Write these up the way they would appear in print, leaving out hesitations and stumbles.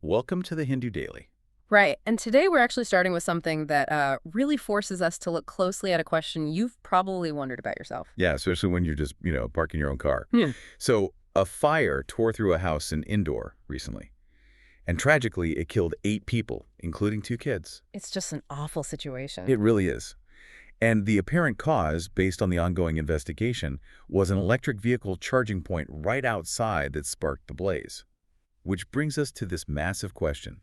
Welcome to the Hindu Daily. Right. And today we're actually starting with something that really forces us to look closely at a question you've probably wondered about yourself. Yeah, especially when you're just, parking your own car. Hmm. So, a fire tore through a house in Indore recently. And tragically, it killed 8 people, including 2 kids. It's just an awful situation. It really is. And the apparent cause, based on the ongoing investigation, was an electric vehicle charging point right outside that sparked the blaze. Which brings us to this massive question.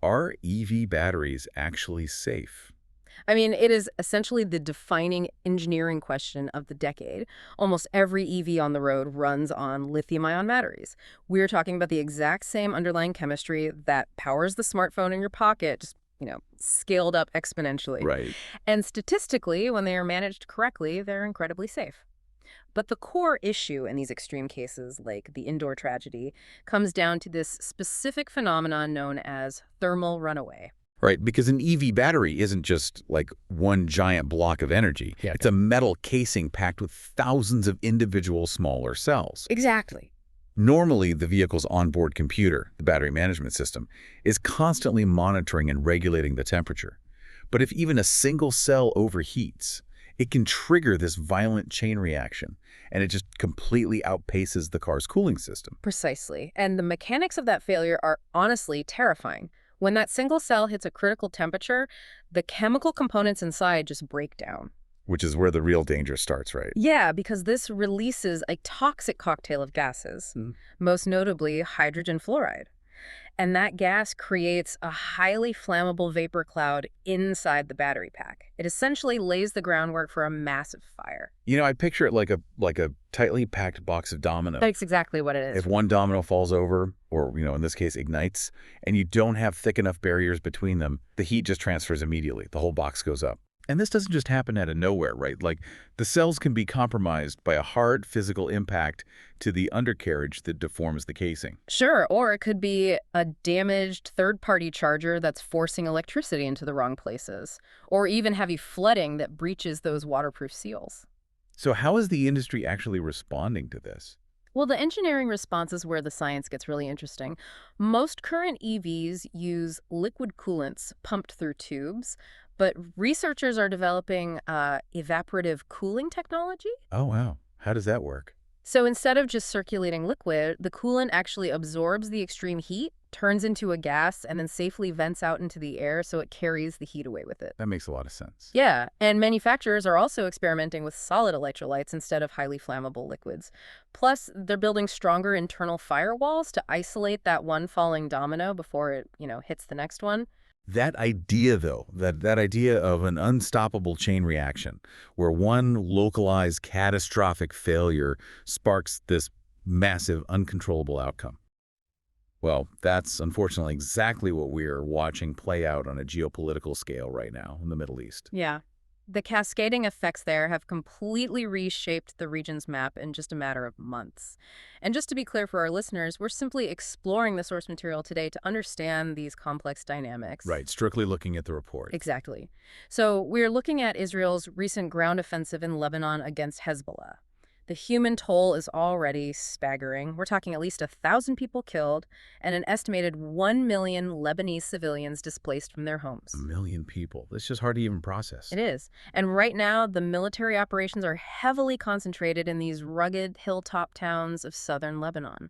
Are EV batteries actually safe? I mean, it is essentially the defining engineering question of the decade. Almost every EV on the road runs on lithium-ion batteries. We're talking about the exact same underlying chemistry that powers the smartphone in your pocket, just, scaled up exponentially. Right. And statistically, when they are managed correctly, they're incredibly safe. But the core issue in these extreme cases, like the Indore tragedy, comes down to this specific phenomenon known as thermal runaway. Right, because an EV battery isn't just like one giant block of energy. Yeah. It's a metal casing packed with thousands of individual smaller cells. Exactly. Normally, the vehicle's onboard computer, the battery management system, is constantly monitoring and regulating the temperature. But if even a single cell overheats, it can trigger this violent chain reaction, and it just completely outpaces the car's cooling system. Precisely. And the mechanics of that failure are honestly terrifying. When that single cell hits a critical temperature, the chemical components inside just break down. Which is where the real danger starts, right? Yeah, because this releases a toxic cocktail of gases, most notably hydrogen fluoride. And that gas creates a highly flammable vapor cloud inside the battery pack. It essentially lays the groundwork for a massive fire. I picture it like a tightly packed box of dominoes. That's exactly what it is. If one domino falls over, or, in this case, ignites, and you don't have thick enough barriers between them, the heat just transfers immediately. The whole box goes up. And this doesn't just happen out of nowhere, right? Like, the cells can be compromised by a hard physical impact to the undercarriage that deforms the casing. Sure, or it could be a damaged third-party charger that's forcing electricity into the wrong places, or even heavy flooding that breaches those waterproof seals. So how is the industry actually responding to this? Well, the engineering response is where the science gets really interesting. Most current EVs use liquid coolants pumped through tubes, but researchers are developing evaporative cooling technology. Oh, wow. How does that work? So instead of just circulating liquid, the coolant actually absorbs the extreme heat, turns into a gas, and then safely vents out into the air so it carries the heat away with it. That makes a lot of sense. Yeah, and manufacturers are also experimenting with solid electrolytes instead of highly flammable liquids. Plus, they're building stronger internal firewalls to isolate that one falling domino before it, hits the next one. That idea, though, that idea of an unstoppable chain reaction, where one localized catastrophic failure sparks this massive, uncontrollable outcome. Well, that's unfortunately exactly what we're watching play out on a geopolitical scale right now in the Middle East. Yeah. The cascading effects there have completely reshaped the region's map in just a matter of months. And just to be clear for our listeners, we're simply exploring the source material today to understand these complex dynamics. Right, strictly looking at the report. Exactly. So we're looking at Israel's recent ground offensive in Lebanon against Hezbollah. The human toll is already staggering. We're talking at least 1,000 people killed and an estimated 1 million Lebanese civilians displaced from their homes. 1 million people. That's just hard to even process. It is. And right now, the military operations are heavily concentrated in these rugged hilltop towns of southern Lebanon.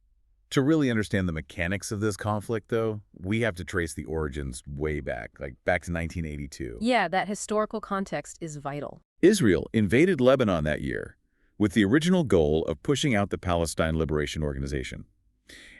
To really understand the mechanics of this conflict, though, we have to trace the origins way back, like back to 1982. Yeah, that historical context is vital. Israel invaded Lebanon that year, with the original goal of pushing out the Palestine Liberation Organization.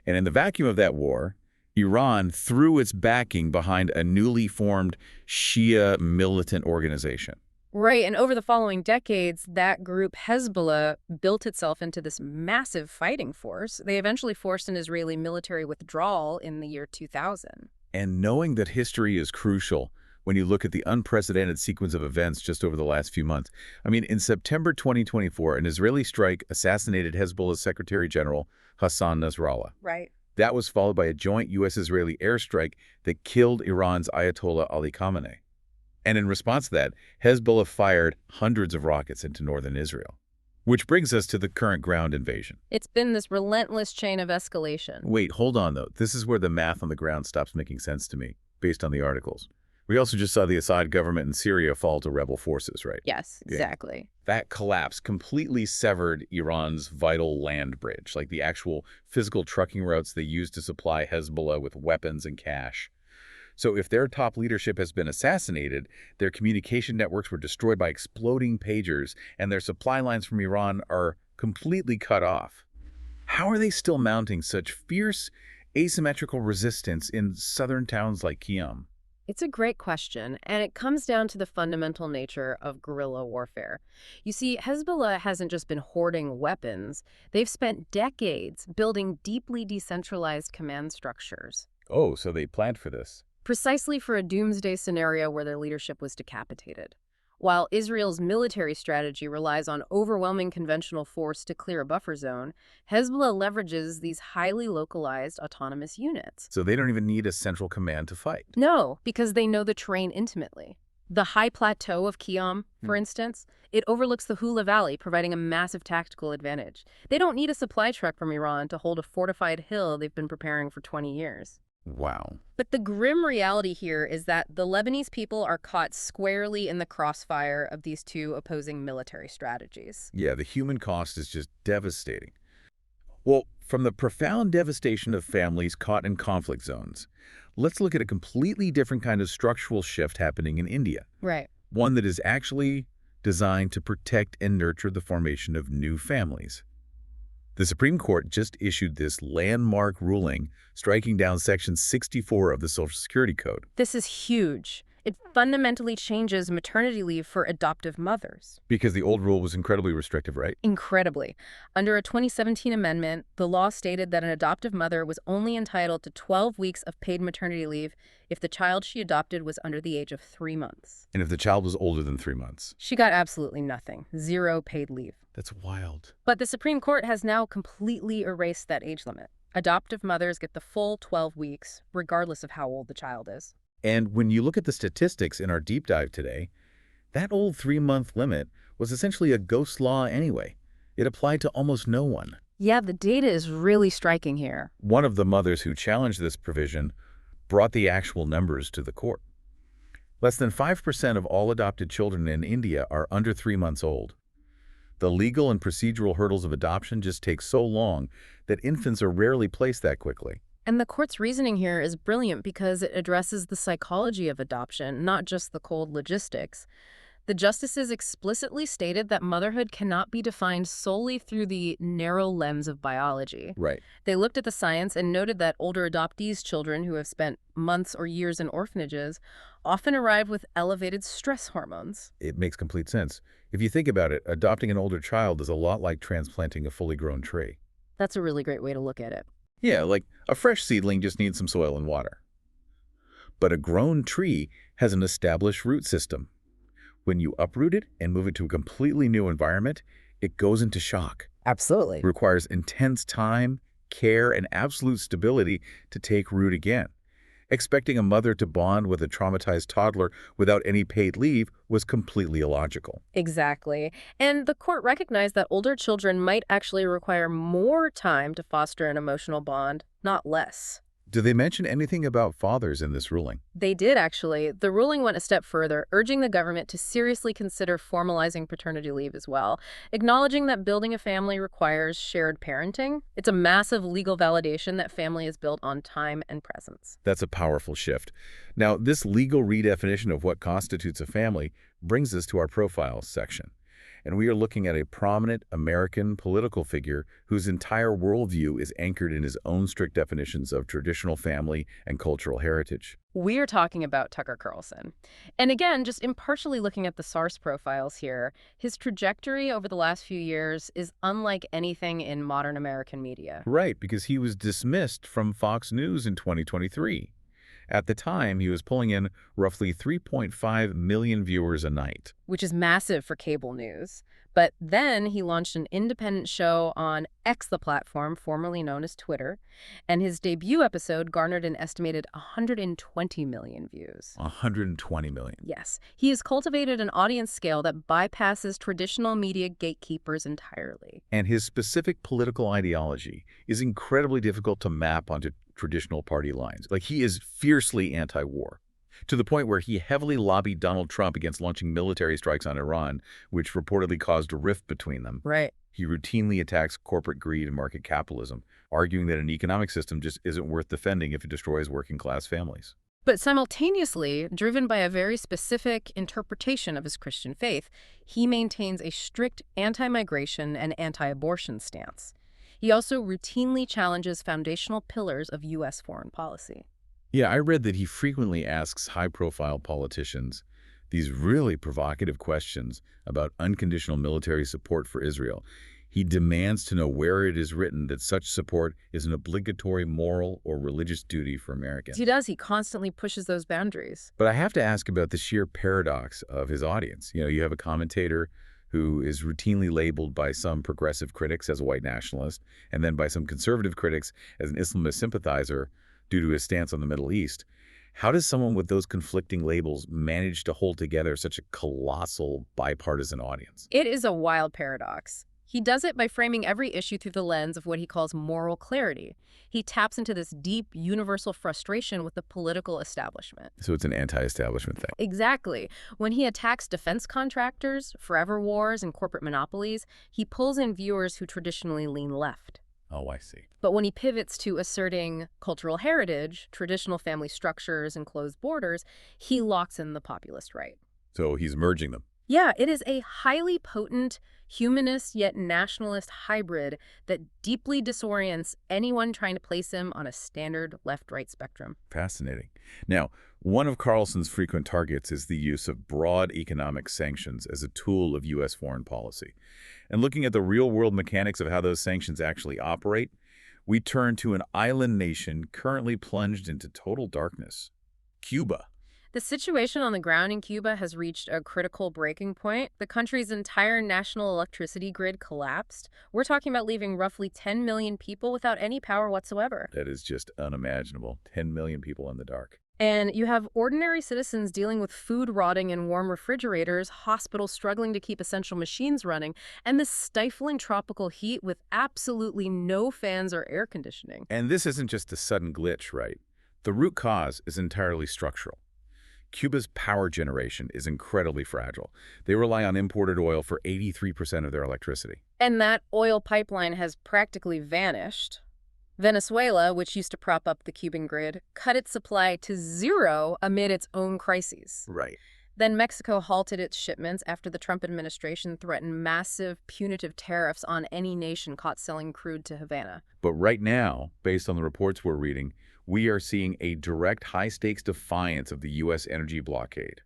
And in the vacuum of that war, Iran threw its backing behind a newly formed Shia militant organization. Right, and over the following decades, that group Hezbollah built itself into this massive fighting force. They eventually forced an Israeli military withdrawal in the year 2000. And knowing that history is crucial when you look at the unprecedented sequence of events just over the last few months. I mean, in September 2024, an Israeli strike assassinated Hezbollah's Secretary General, Hassan Nasrallah. Right. That was followed by a joint U.S.-Israeli airstrike that killed Iran's Ayatollah Ali Khamenei. And in response to that, Hezbollah fired hundreds of rockets into northern Israel. Which brings us to the current ground invasion. It's been this relentless chain of escalation. Wait, hold on, though. This is where the math on the ground stops making sense to me, based on the articles. We also just saw the Assad government in Syria fall to rebel forces, right? Yes, exactly. That collapse completely severed Iran's vital land bridge, like the actual physical trucking routes they used to supply Hezbollah with weapons and cash. So if their top leadership has been assassinated, their communication networks were destroyed by exploding pagers, and their supply lines from Iran are completely cut off. How are they still mounting such fierce, asymmetrical resistance in southern towns like Qiyam? It's a great question, and it comes down to the fundamental nature of guerrilla warfare. You see, Hezbollah hasn't just been hoarding weapons. They've spent decades building deeply decentralized command structures. Oh, so they planned for this. Precisely for a doomsday scenario where their leadership was decapitated. While Israel's military strategy relies on overwhelming conventional force to clear a buffer zone, Hezbollah leverages these highly localized autonomous units. So they don't even need a central command to fight. No, because they know the terrain intimately. The high plateau of Qiyam, for instance, it overlooks the Hula Valley, providing a massive tactical advantage. They don't need a supply truck from Iran to hold a fortified hill they've been preparing for 20 years. Wow. But the grim reality here is that the Lebanese people are caught squarely in the crossfire of these two opposing military strategies. Yeah, the human cost is just devastating. Well, from the profound devastation of families caught in conflict zones, let's look at a completely different kind of structural shift happening in India. Right. One that is actually designed to protect and nurture the formation of new families. The Supreme Court just issued this landmark ruling striking down Section 64 of the Social Security Code. This is huge. It fundamentally changes maternity leave for adoptive mothers. Because the old rule was incredibly restrictive, right? Incredibly. Under a 2017 amendment, the law stated that an adoptive mother was only entitled to 12 weeks of paid maternity leave if the child she adopted was under the age of 3 months. And if the child was older than 3 months? She got absolutely nothing. 0 paid leave. That's wild. But the Supreme Court has now completely erased that age limit. Adoptive mothers get the full 12 weeks, regardless of how old the child is. And when you look at the statistics in our deep dive today, that old 3-month limit was essentially a ghost law anyway. It applied to almost no one. Yeah, the data is really striking here. One of the mothers who challenged this provision brought the actual numbers to the court. Less than 5% of all adopted children in India are under 3 months old. The legal and procedural hurdles of adoption just take so long that infants are rarely placed that quickly. And the court's reasoning here is brilliant because it addresses the psychology of adoption, not just the cold logistics. The justices explicitly stated that motherhood cannot be defined solely through the narrow lens of biology. Right. They looked at the science and noted that older adoptees' children who have spent months or years in orphanages often arrive with elevated stress hormones. It makes complete sense. If you think about it, adopting an older child is a lot like transplanting a fully grown tree. That's a really great way to look at it. Yeah, like a fresh seedling just needs some soil and water. But a grown tree has an established root system. When you uproot it and move it to a completely new environment, it goes into shock. Absolutely. It requires intense time, care, and absolute stability to take root again. Expecting a mother to bond with a traumatized toddler without any paid leave was completely illogical. Exactly. And the court recognized that older children might actually require more time to foster an emotional bond, not less. Do they mention anything about fathers in this ruling? They did, actually. The ruling went a step further, urging the government to seriously consider formalizing paternity leave as well, acknowledging that building a family requires shared parenting. It's a massive legal validation that family is built on time and presence. That's a powerful shift. Now, this legal redefinition of what constitutes a family brings us to our profiles section. And we are looking at a prominent American political figure whose entire worldview is anchored in his own strict definitions of traditional family and cultural heritage. We're talking about Tucker Carlson. And again, just impartially looking at the source profiles here, his trajectory over the last few years is unlike anything in modern American media. Right, because he was dismissed from Fox News in 2023. At the time, he was pulling in roughly 3.5 million viewers a night. Which is massive for cable news. But then he launched an independent show on X, the platform, formerly known as Twitter, and his debut episode garnered an estimated 120 million views. 120 million. Yes, he has cultivated an audience scale that bypasses traditional media gatekeepers entirely. And his specific political ideology is incredibly difficult to map onto traditional party lines. Like, he is fiercely anti-war, to the point where he heavily lobbied Donald Trump against launching military strikes on Iran, which reportedly caused a rift between them. Right. He routinely attacks corporate greed and market capitalism, arguing that an economic system just isn't worth defending if it destroys working-class families. But simultaneously, driven by a very specific interpretation of his Christian faith, he maintains a strict anti-migration and anti-abortion stance. He also routinely challenges foundational pillars of U.S. foreign policy. Yeah, I read that he frequently asks high-profile politicians these really provocative questions about unconditional military support for Israel. He demands to know where it is written that such support is an obligatory moral or religious duty for Americans. He does. He constantly pushes those boundaries. But I have to ask about the sheer paradox of his audience. You have a commentator who is routinely labeled by some progressive critics as a white nationalist, and then by some conservative critics as an Islamist sympathizer due to his stance on the Middle East. How does someone with those conflicting labels manage to hold together such a colossal bipartisan audience? It is a wild paradox. He does it by framing every issue through the lens of what he calls moral clarity. He taps into this deep, universal frustration with the political establishment. So it's an anti-establishment thing. Exactly. When he attacks defense contractors, forever wars, and corporate monopolies, he pulls in viewers who traditionally lean left. Oh, I see. But when he pivots to asserting cultural heritage, traditional family structures, and closed borders, he locks in the populist right. So he's merging them. Yeah, it is a highly potent, humanist yet nationalist hybrid that deeply disorients anyone trying to place him on a standard left-right spectrum. Fascinating. Now, one of Carlson's frequent targets is the use of broad economic sanctions as a tool of U.S. foreign policy. And looking at the real-world mechanics of how those sanctions actually operate, we turn to an island nation currently plunged into total darkness: Cuba. The situation on the ground in Cuba has reached a critical breaking point. The country's entire national electricity grid collapsed. We're talking about leaving roughly 10 million people without any power whatsoever. That is just unimaginable. 10 million people in the dark. And you have ordinary citizens dealing with food rotting in warm refrigerators, hospitals struggling to keep essential machines running, and this stifling tropical heat with absolutely no fans or air conditioning. And this isn't just a sudden glitch, right? The root cause is entirely structural. Cuba's power generation is incredibly fragile. They rely on imported oil for 83% of their electricity. And that oil pipeline has practically vanished. Venezuela, which used to prop up the Cuban grid, cut its supply to zero amid its own crises. Right. Then Mexico halted its shipments after the Trump administration threatened massive punitive tariffs on any nation caught selling crude to Havana. But right now, based on the reports we're reading, we are seeing a direct high-stakes defiance of the U.S. energy blockade.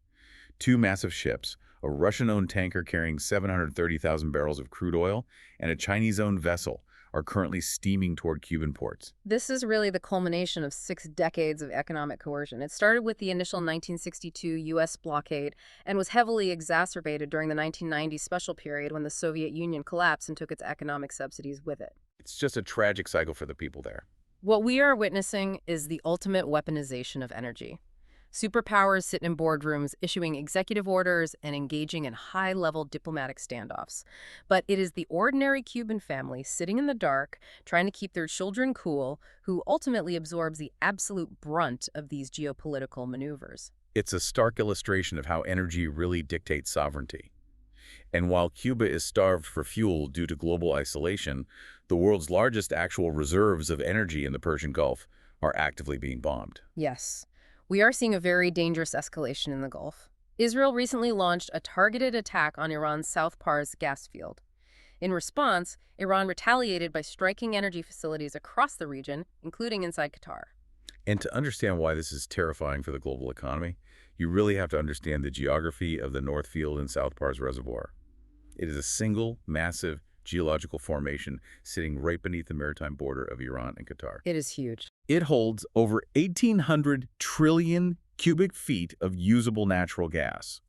Two massive ships, a Russian-owned tanker carrying 730,000 barrels of crude oil, and a Chinese-owned vessel, are currently steaming toward Cuban ports. This is really the culmination of 6 decades of economic coercion. It started with the initial 1962 U.S. blockade and was heavily exacerbated during the 1990s special period when the Soviet Union collapsed and took its economic subsidies with it. It's just a tragic cycle for the people there. What we are witnessing is the ultimate weaponization of energy. Superpowers sit in boardrooms, issuing executive orders and engaging in high-level diplomatic standoffs. But it is the ordinary Cuban family sitting in the dark, trying to keep their children cool, who ultimately absorbs the absolute brunt of these geopolitical maneuvers. It's a stark illustration of how energy really dictates sovereignty. And while Cuba is starved for fuel due to global isolation, the world's largest actual reserves of energy in the Persian Gulf are actively being bombed. Yes. We are seeing a very dangerous escalation in the Gulf. Israel recently launched a targeted attack on Iran's South Pars gas field. In response, Iran retaliated by striking energy facilities across the region, including inside Qatar. And to understand why this is terrifying for the global economy, you really have to understand the geography of the North Field and South Pars Reservoir. It is a single, massive geological formation sitting right beneath the maritime border of Iran and Qatar. It is huge. It holds over 1,800 trillion cubic feet of usable natural gas.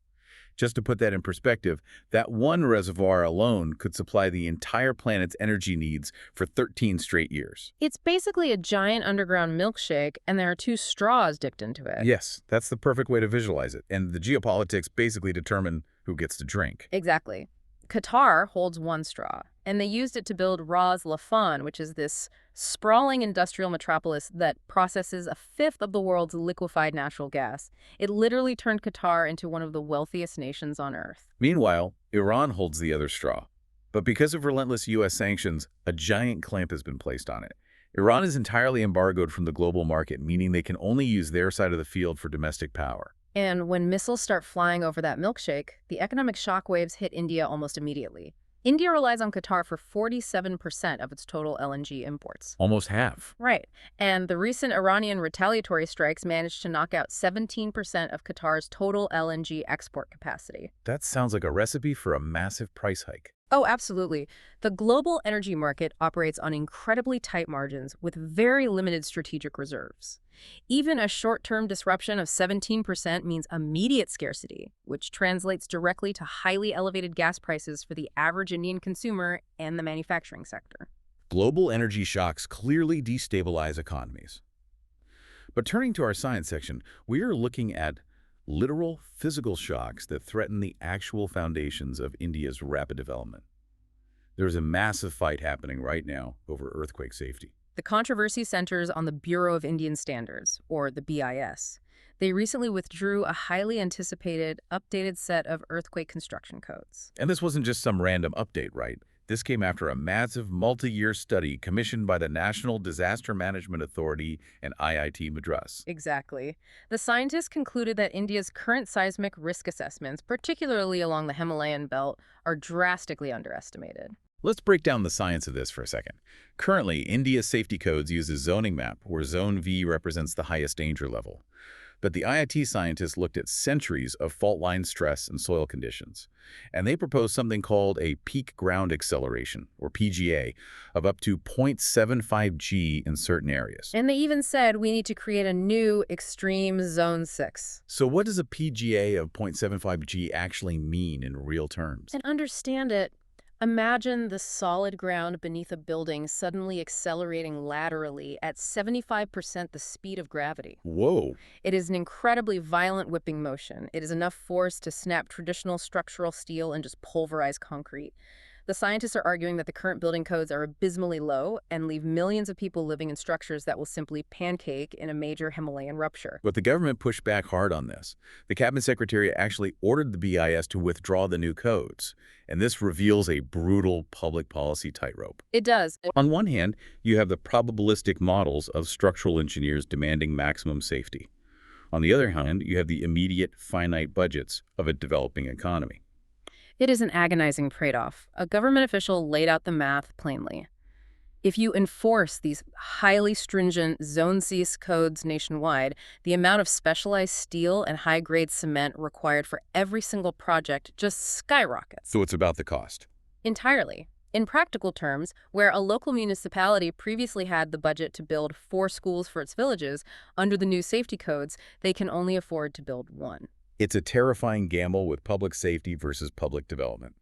Just to put that in perspective, that one reservoir alone could supply the entire planet's energy needs for 13 straight years. It's basically a giant underground milkshake, and there are two straws dipped into it. Yes, that's the perfect way to visualize it, and the geopolitics basically determine who gets to drink. Exactly. Qatar holds one straw, and they used it to build Ras Laffan, which is this sprawling industrial metropolis that processes a fifth of the world's liquefied natural gas. It literally turned Qatar into one of the wealthiest nations on Earth. Meanwhile, Iran holds the other straw. But because of relentless U.S. sanctions, a giant clamp has been placed on it. Iran is entirely embargoed from the global market, meaning they can only use their side of the field for domestic power. And when missiles start flying over that milkshake, the economic shockwaves hit India almost immediately. India relies on Qatar for 47% of its total LNG imports. Almost half. Right. And the recent Iranian retaliatory strikes managed to knock out 17% of Qatar's total LNG export capacity. That sounds like a recipe for a massive price hike. Oh, absolutely. The global energy market operates on incredibly tight margins with very limited strategic reserves. Even a short-term disruption of 17% means immediate scarcity, which translates directly to highly elevated gas prices for the average Indian consumer and the manufacturing sector. Global energy shocks clearly destabilize economies. But turning to our science section, we are looking at literal physical shocks that threaten the actual foundations of India's rapid development. There's a massive fight happening right now over earthquake safety. The controversy centers on the Bureau of Indian Standards, or the BIS. They recently withdrew a highly anticipated, updated set of earthquake construction codes. And this wasn't just some random update, right? This came after a massive multi-year study commissioned by the National Disaster Management Authority and IIT Madras. Exactly. The scientists concluded that India's current seismic risk assessments, particularly along the Himalayan belt, are drastically underestimated. Let's break down the science of this for a second. Currently, India's safety codes use a zoning map where Zone V represents the highest danger level. But the IIT scientists looked at centuries of fault line stress and soil conditions, and they proposed something called a peak ground acceleration, or PGA, of up to 0.75 G in certain areas. And they even said we need to create a new extreme Zone 6. So what does a PGA of 0.75 G actually mean in real terms? And understand it, imagine the solid ground beneath a building suddenly accelerating laterally at 75% the speed of gravity. Whoa. It is an incredibly violent whipping motion. It is enough force to snap traditional structural steel and just pulverize concrete. The scientists are arguing that the current building codes are abysmally low and leave millions of people living in structures that will simply pancake in a major Himalayan rupture. But the government pushed back hard on this. The cabinet secretary actually ordered the BIS to withdraw the new codes, and this reveals a brutal public policy tightrope. It does. On one hand, you have the probabilistic models of structural engineers demanding maximum safety. On the other hand, you have the immediate, finite budgets of a developing economy. It is an agonizing trade-off. A government official laid out the math plainly. If you enforce these highly stringent Zone C codes nationwide, the amount of specialized steel and high-grade cement required for every single project just skyrockets. So it's about the cost. Entirely. In practical terms, where a local municipality previously had the budget to build 4 schools for its villages, under the new safety codes, they can only afford to build 1. It's a terrifying gamble with public safety versus public development.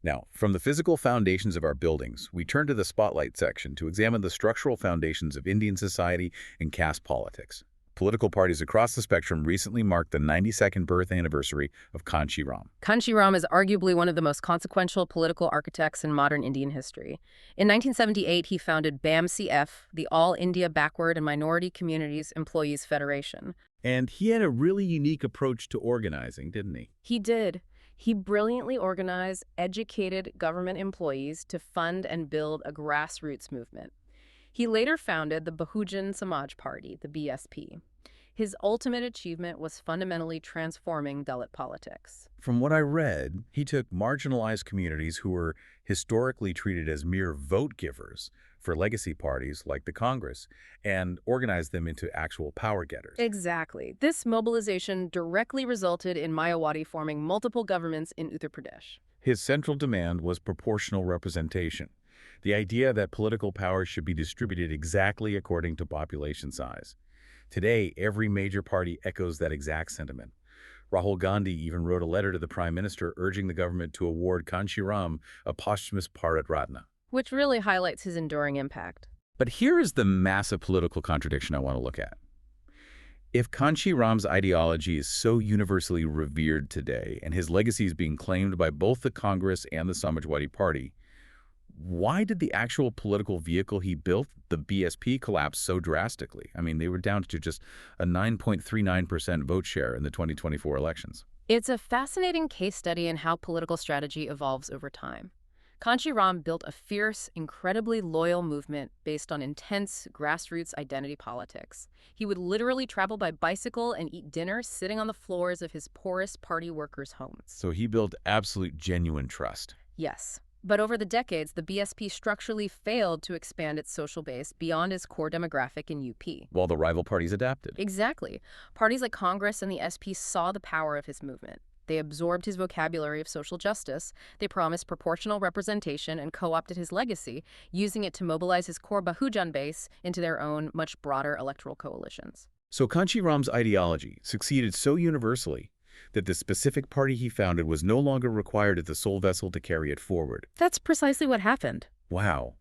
Now, from the physical foundations of our buildings, we turn to the spotlight section to examine the structural foundations of Indian society and caste politics. Political parties across the spectrum recently marked the 92nd birth anniversary of Kanshi Ram. Kanshi Ram is arguably one of the most consequential political architects in modern Indian history. In 1978, he founded BAMCF, the All India Backward and Minority Communities Employees Federation. And he had a really unique approach to organizing, didn't he? He did. He brilliantly organized educated government employees to fund and build a grassroots movement. He later founded the Bahujan Samaj Party, the BSP. His ultimate achievement was fundamentally transforming Dalit politics. From what I read, he took marginalized communities who were historically treated as mere vote givers for legacy parties like the Congress and organized them into actual power getters. Exactly. This mobilization directly resulted in Mayawati forming multiple governments in Uttar Pradesh. His central demand was proportional representation. The idea that political power should be distributed exactly according to population size. Today, every major party echoes that exact sentiment. Rahul Gandhi even wrote a letter to the Prime Minister urging the government to award Kanshi a posthumous Bharat Ratna. Which really highlights his enduring impact. But here is the massive political contradiction I want to look at. If Kanshi ideology is so universally revered today, and his legacy is being claimed by both the Congress and the Samajwadi Party, why did the actual political vehicle he built, the BSP, collapse so drastically? I mean, they were down to just a 9.39% vote share in the 2024 elections. It's a fascinating case study in how political strategy evolves over time. Kanshi built a fierce, incredibly loyal movement based on intense grassroots identity politics. He would literally travel by bicycle and eat dinner sitting on the floors of his poorest party workers' homes. So he built absolute genuine trust. Yes. But over the decades, the BSP structurally failed to expand its social base beyond its core demographic in UP. While the rival parties adapted. Exactly. Parties like Congress and the SP saw the power of his movement. They absorbed his vocabulary of social justice, they promised proportional representation, and co-opted his legacy, using it to mobilize his core Bahujan base into their own, much broader electoral coalitions. So Kanshi ideology succeeded so universally that the specific party he founded was no longer required as the sole vessel to carry it forward. That's precisely what happened. Wow.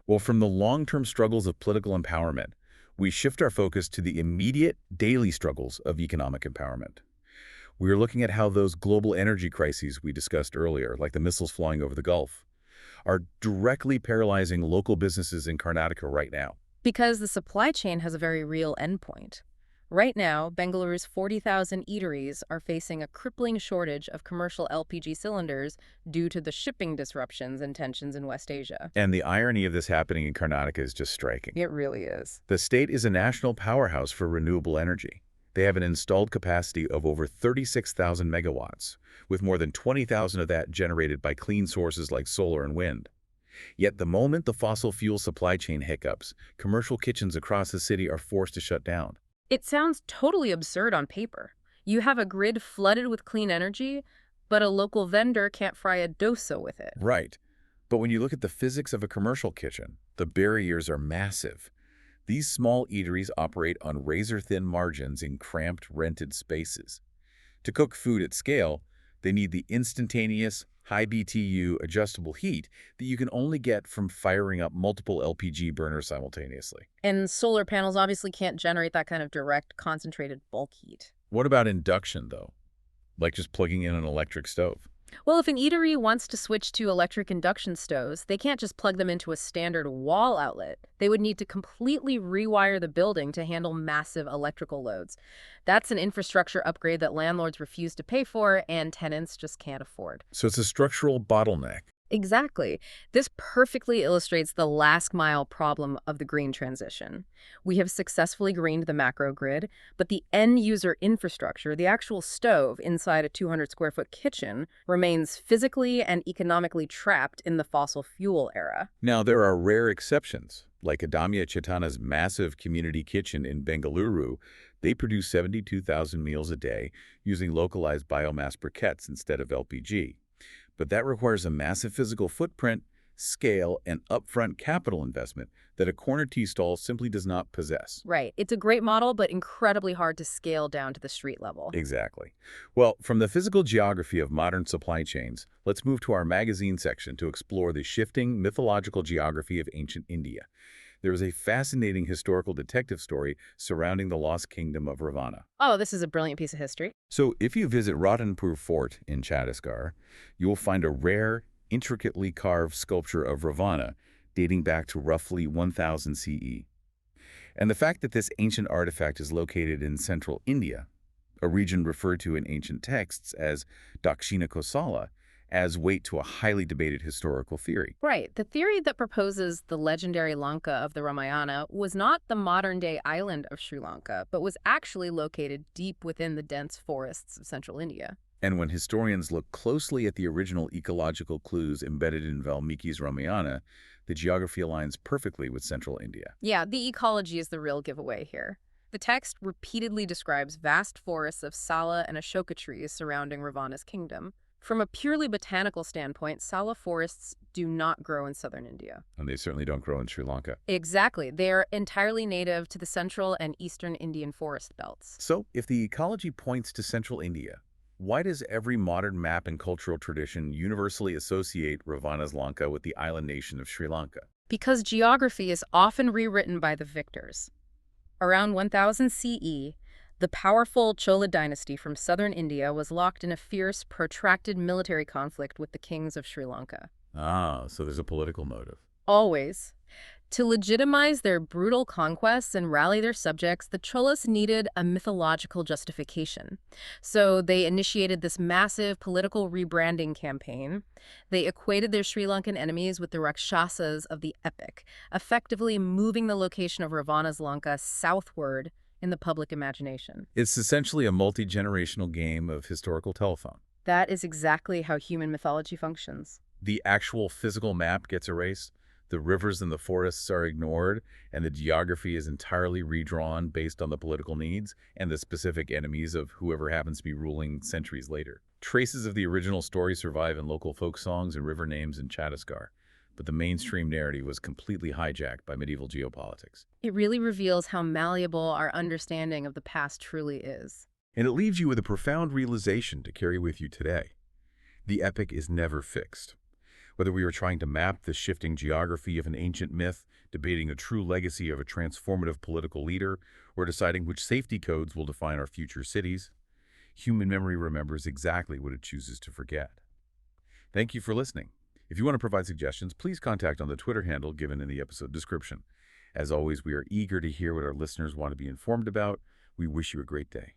Well, from the long-term struggles of political empowerment, we shift our focus to the immediate, daily struggles of economic empowerment. We are looking at how those global energy crises we discussed earlier, like the missiles flying over the Gulf, are directly paralyzing local businesses in Karnataka right now. Because the supply chain has a very real endpoint. Right now, Bengaluru's 40,000 eateries are facing a crippling shortage of commercial LPG cylinders due to the shipping disruptions and tensions in West Asia. And the irony of this happening in Karnataka is just striking. It really is. The state is a national powerhouse for renewable energy. They have an installed capacity of over 36,000 megawatts, with more than 20,000 of that generated by clean sources like solar and wind. Yet the moment the fossil fuel supply chain hiccups, commercial kitchens across the city are forced to shut down. It sounds totally absurd on paper. You have a grid flooded with clean energy, but a local vendor can't fry a dosa with it. Right. But when you look at the physics of a commercial kitchen, the barriers are massive. These small eateries operate on razor-thin margins in cramped, rented spaces. To cook food at scale, they need the instantaneous, high BTU adjustable heat that you can only get from firing up multiple LPG burners simultaneously. And solar panels obviously can't generate that kind of direct, concentrated bulk heat. What about induction, though? Like just plugging in an electric stove? Well, if an eatery wants to switch to electric induction stoves, they can't just plug them into a standard wall outlet. They would need to completely rewire the building to handle massive electrical loads. That's an infrastructure upgrade that landlords refuse to pay for and tenants just can't afford. So it's a structural bottleneck. Exactly. This perfectly illustrates the last-mile problem of the green transition. We have successfully greened the macro grid, but the end-user infrastructure, the actual stove inside a 200-square-foot kitchen, remains physically and economically trapped in the fossil fuel era. Now, there are rare exceptions, like Adamya Chaitana's massive community kitchen in Bengaluru. They produce 72,000 meals a day using localized biomass briquettes instead of LPG. But that requires a massive physical footprint, scale, and upfront capital investment that a corner tea stall simply does not possess. Right. It's a great model, but incredibly hard to scale down to the street level. Exactly. Well, from the physical geography of modern supply chains, let's move to our magazine section to explore the shifting mythological geography of ancient India. There is a fascinating historical detective story surrounding the lost kingdom of Ravana. Oh, this is a brilliant piece of history. So if you visit Ratanpur Fort in Chhattisgarh, you will find a rare, intricately carved sculpture of Ravana dating back to roughly 1000 CE. And the fact that this ancient artifact is located in central India, a region referred to in ancient texts as Dakshina Kosala, adds weight to a highly debated historical theory. Right. The theory that proposes the legendary Lanka of the Ramayana was not the modern-day island of Sri Lanka, but was actually located deep within the dense forests of central India. And when historians look closely at the original ecological clues embedded in Valmiki's Ramayana, the geography aligns perfectly with central India. Yeah, the ecology is the real giveaway here. The text repeatedly describes vast forests of Sala and Ashoka trees surrounding Ravana's kingdom. From a purely botanical standpoint, Sala forests do not grow in southern India. And they certainly don't grow in Sri Lanka. Exactly. They are entirely native to the central and eastern Indian forest belts. So, if the ecology points to central India, why does every modern map and cultural tradition universally associate Ravana's Lanka with the island nation of Sri Lanka? Because geography is often rewritten by the victors. Around 1000 CE, the powerful Chola dynasty from southern India was locked in a fierce, protracted military conflict with the kings of Sri Lanka. Ah, so there's a political motive. Always. To legitimize their brutal conquests and rally their subjects, the Cholas needed a mythological justification. So they initiated this massive political rebranding campaign. They equated their Sri Lankan enemies with the Rakshasas of the epic, effectively moving the location of Ravana's Lanka southward in the public imagination. It's essentially a multi-generational game of historical telephone. That is exactly how human mythology functions. The actual physical map gets erased, the rivers and the forests are ignored, and the geography is entirely redrawn based on the political needs and the specific enemies of whoever happens to be ruling centuries later. Traces of the original story survive in local folk songs and river names in Chhattisgarh, but the mainstream narrative was completely hijacked by medieval geopolitics. It really reveals how malleable our understanding of the past truly is. And it leaves you with a profound realization to carry with you today. The epic is never fixed. Whether we are trying to map the shifting geography of an ancient myth, debating the true legacy of a transformative political leader, or deciding which safety codes will define our future cities, human memory remembers exactly what it chooses to forget. Thank you for listening. If you want to provide suggestions, please contact on the Twitter handle given in the episode description. As always, we are eager to hear what our listeners want to be informed about. We wish you a great day.